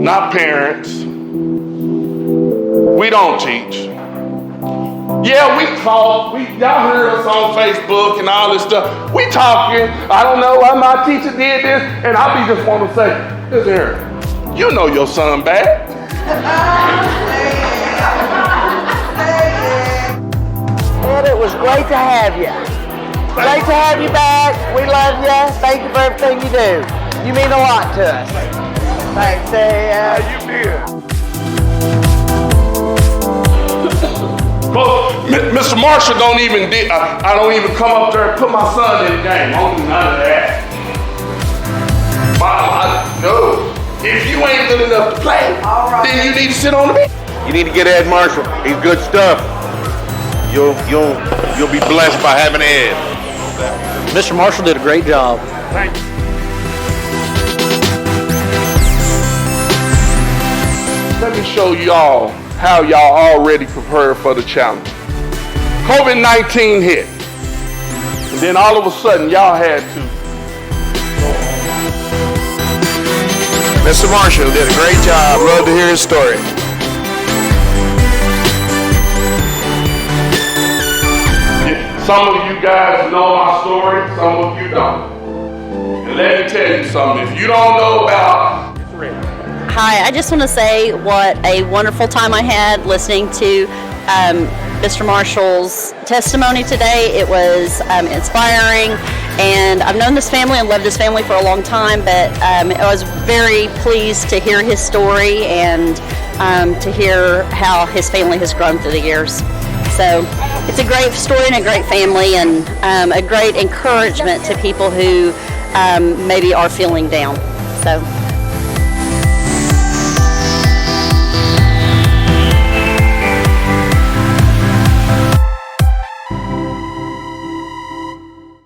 not parents. We don't teach. Yeah, we talk. Y'all heard us on Facebook and all this stuff. We talking. I don't know why my teacher did this, and I be just want to say, listen here, you know your son bad. And it was great to have you. Great to have you back. We love you. Thank you for everything you do. You mean a lot to us. Thanks, How you did. Well, Mr. Marshall don't even I don't even come up there and put my son in the game. I don't do none of that. No. If you ain't good enough to play, then you need to sit on the bench. You need to get Ed Marshall. He's good stuff. You'll be blessed by having Ed. Mr. Marshall did a great job. Thank you. Let me show y'all how y'all already prepared for the challenge. COVID-19 hit. And then all of a sudden, y'all had to. Mr. Marshall did a great job. Love to hear his story. Some of you guys know my story, some of you don't. And let me tell you something, if you don't know about... Hi, I just want to say what a wonderful time I had listening to Mr. Marshall's testimony today. It was inspiring, and I've known this family and loved this family for a long time, but I was very pleased to hear his story and to hear how his family has grown through the years. So it's a great story and a great family, and a great encouragement to people who maybe are feeling down. So.